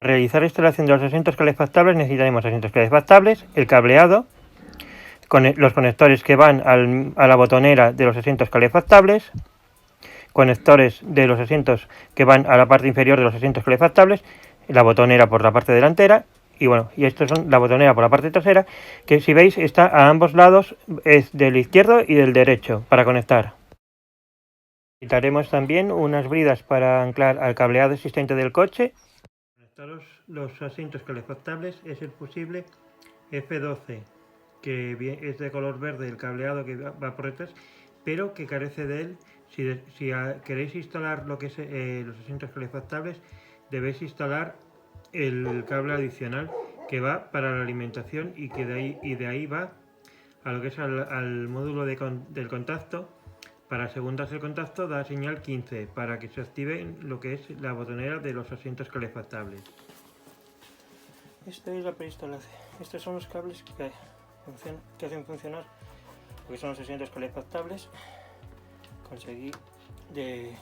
realizar la instalación de los asientos calefactables necesitaremos asientos calefactables, el cableado, los conectores que van a la botonera de los asientos calefactables, conectores de los asientos que van a la parte inferior de los asientos calefactables, la botonera por la parte delantera y bueno, y estos son la botonera por la parte trasera, que si veis está a ambos lados, es del izquierdo y del derecho para conectar. Necesitaremos también unas bridas para anclar al cableado existente del coche. Conectar los asientos calefactables es el fusible F12, que es de color verde el cableado que va por detrás, pero que carece de él. Si queréis instalar lo que es los asientos calefactables, debéis instalar el cable adicional que va para la alimentación y que de ahí va a lo que es al módulo del contacto. Para según das el contacto da señal 15 para que se active lo que es la botonera de los asientos calefactables. Esta es la preinstalación. Estos son los cables que hacen funcionar lo que son los asientos calefactables. Conseguí de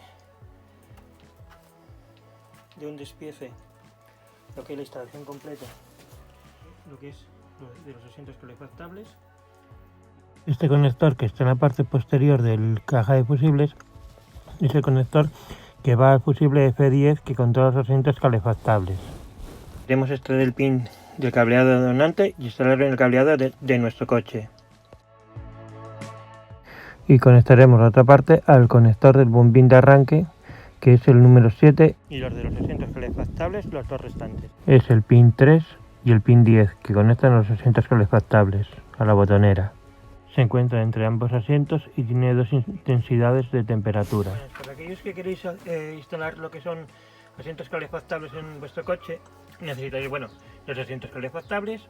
un despiece lo que es la instalación completa, lo que es de los asientos calefactables. Este conector que está en la parte posterior del caja de fusibles es el conector que va al fusible F10 que controla los asientos calefactables. Queremos extraer el pin del cableado donante y instalarlo en el cableado de nuestro coche. Y conectaremos la otra parte al conector del bombín de arranque, que es el número 7, y los de los asientos calefactables, los dos restantes. Es el pin 3 y el pin 10 que conectan los asientos calefactables a la botonera. Se encuentra entre ambos asientos y tiene dos intensidades de temperatura. Bueno, para aquellos que queréis instalar lo que son asientos calefactables en vuestro coche, necesitáis los asientos calefactables,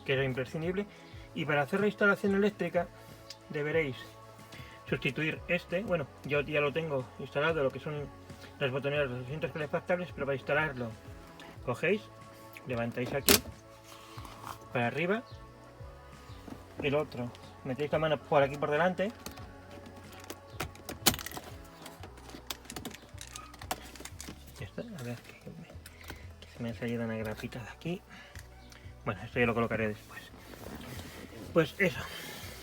que es imprescindible, y para hacer la instalación eléctrica deberéis sustituir yo ya lo tengo instalado, lo que son las botoneras de los asientos calefactables, pero para instalarlo cogéis, levantáis aquí para arriba, el otro metéis la mano por aquí por delante, a ver que se me ha salido una grapita de aquí. Bueno, esto ya lo colocaré después. Pues eso,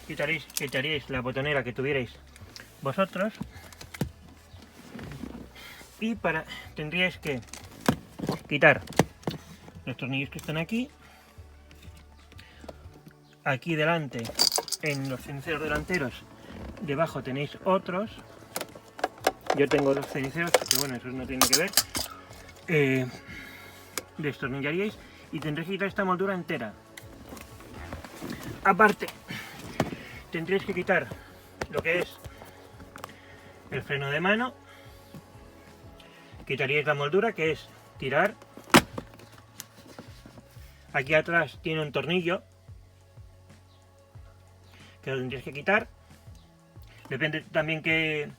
quitaríais la botonera que tuvierais vosotros y tendríais que quitar los tornillos que están aquí delante, en los ceniceros delanteros. Debajo tenéis otros. Yo tengo dos ceniceros, pero bueno, eso no tiene que ver. Destornillaríais y tendréis que quitar esta moldura entera. Aparte, tendréis que quitar lo que es el freno de mano. Quitaríais la moldura, que es tirar. Aquí atrás tiene un tornillo que lo tendréis que quitar. Depende también qué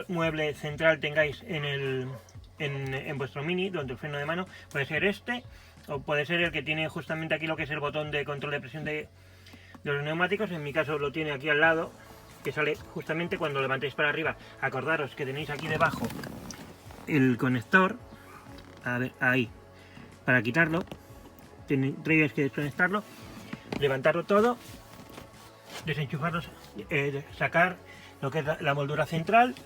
mueble central tengáis en vuestro Mini, donde el freno de mano puede ser este, o puede ser el que tiene justamente aquí lo que es el botón de control de presión de los neumáticos. En mi caso lo tiene aquí al lado, que sale justamente cuando levantéis para arriba. Acordaros que tenéis aquí debajo el conector, a ver, ahí, para quitarlo tendréis que desconectarlo, levantarlo todo, desenchufarlos, sacar lo que es la moldura central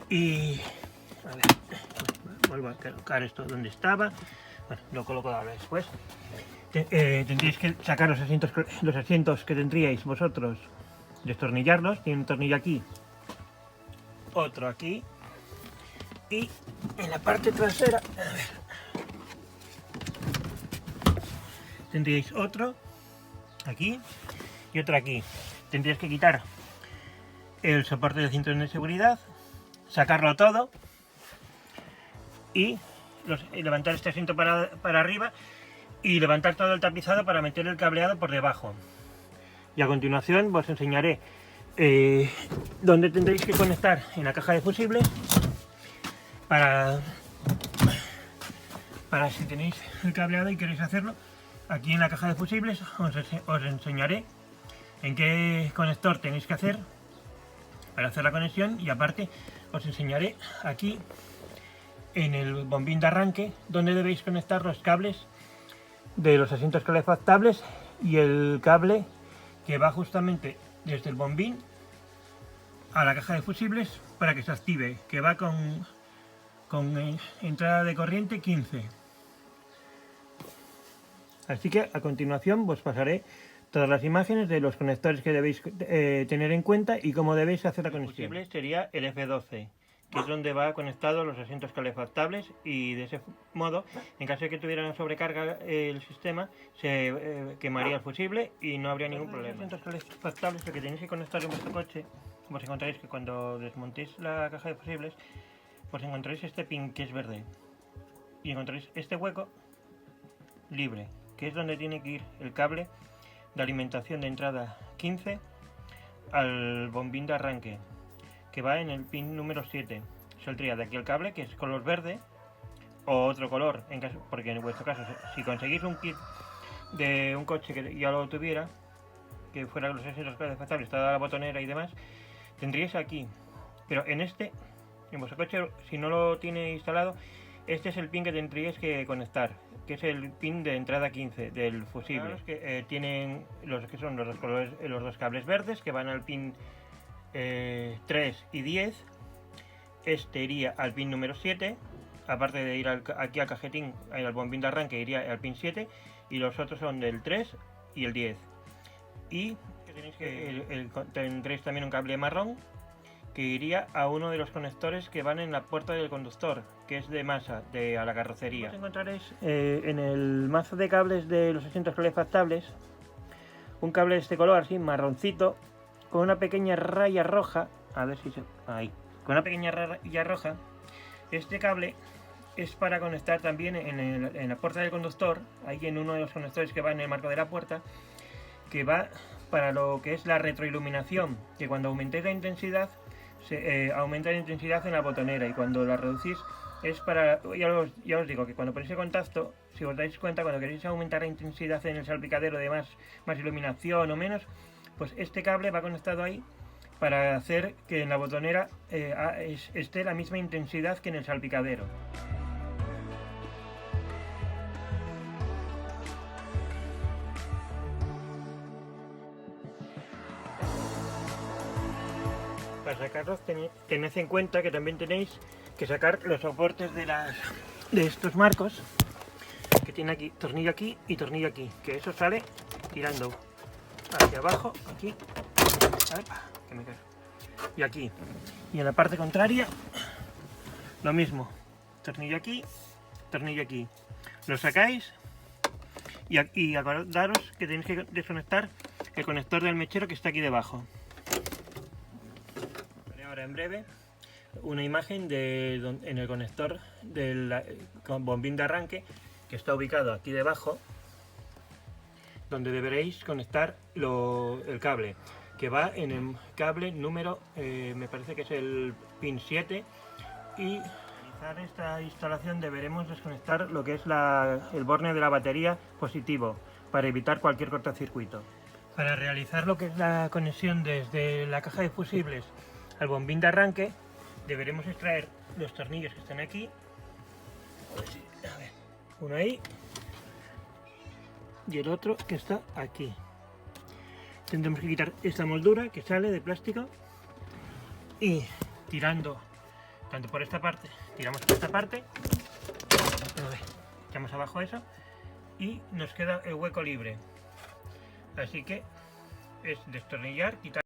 y a ver, vuelvo a colocar esto donde estaba. Bueno, lo coloco ahora después. Tendréis que sacar los asientos que tendríais vosotros, destornillarlos. Tiene un tornillo aquí, otro aquí, y en la parte trasera, a ver, tendríais otro aquí y otro aquí. Tendríais que quitar el soporte del cinturón de seguridad, sacarlo todo y levantar este asiento para arriba y levantar todo el tapizado para meter el cableado por debajo. Y a continuación os enseñaré dónde tendréis que conectar en la caja de fusibles para si tenéis el cableado y queréis hacerlo. Aquí en la caja de fusibles os enseñaré en qué conector tenéis que hacer para hacer la conexión, y aparte os enseñaré aquí en el bombín de arranque, donde debéis conectar los cables de los asientos calefactables y el cable que va justamente desde el bombín a la caja de fusibles para que se active, que va con entrada de corriente 15. Así que a continuación os pasaré todas las imágenes de los conectores que debéis tener en cuenta y cómo debéis hacer la conexión. El fusible sería el F12, que es donde va conectado los asientos calefactables, y de ese modo, en caso de que tuviera una sobrecarga el sistema, se quemaría el fusible y no habría ningún problema. Los asientos calefactables, lo que tenéis que conectar en vuestro coche, os encontráis que cuando desmontéis la caja de fusibles, os encontráis este pin que es verde y encontráis este hueco libre, que es donde tiene que ir el cable de alimentación de entrada 15 al bombín de arranque, que va en el pin número 7. Saldría de aquí el cable, que es color verde o otro color, porque en vuestro caso, si conseguís un kit de un coche que ya lo tuviera, que fuera los asientos calefactables, toda la botonera y demás, tendríais aquí. Pero en vuestro coche, si no lo tiene instalado, este es el pin que tendríais que conectar, que es el pin de entrada 15 del fusible. Que tienen los que son los dos cables verdes que van al pin 3 y 10. Este iría al pin número 7, aparte de ir aquí al cajetín, al bombín de arranque, iría al pin 7, y los otros son del 3 y el 10. Y tendréis también un cable marrón que iría a uno de los conectores que van en la puerta del conductor, que es de masa, a la carrocería. Os encontraréis en el mazo de cables de los asientos calefactables un cable de este color, así marroncito, con una pequeña raya roja, a ver si se... ahí, con una pequeña raya roja. Este cable es para conectar también en la puerta del conductor, ahí en uno de los conectores que va en el marco de la puerta, que va para lo que es la retroiluminación, que cuando aumentéis la intensidad, aumenta la intensidad en la botonera, y cuando la reducís es para, ya os digo que cuando ponéis el contacto, si os dais cuenta, cuando queréis aumentar la intensidad en el salpicadero de más iluminación o menos, pues este cable va conectado ahí para hacer que en la botonera esté la misma intensidad que en el salpicadero. Para sacarlos tened en cuenta que también tenéis que sacar los soportes de estos marcos, que tiene aquí tornillo aquí y tornillo aquí, que eso sale tirando hacia abajo, aquí, que me caigo, y aquí, y en la parte contraria lo mismo, tornillo aquí, lo sacáis y acordaros que tenéis que desconectar el conector del mechero que está aquí debajo. Ahora en breve una imagen en el conector del bombín de arranque, que está ubicado aquí debajo, donde deberéis conectar el cable, que va en el cable número, me parece que es el pin 7, y para realizar esta instalación deberemos desconectar lo que es el borne de la batería positivo, para evitar cualquier cortocircuito. Para realizar lo que es la conexión desde la caja de fusibles al bombín de arranque, deberemos extraer los tornillos que están aquí, a ver, uno ahí y el otro que está aquí. Tendremos que quitar esta moldura que sale de plástico, y tirando tanto por esta parte, tiramos por esta parte, echamos abajo eso y nos queda el hueco libre. Así que es destornillar, quitar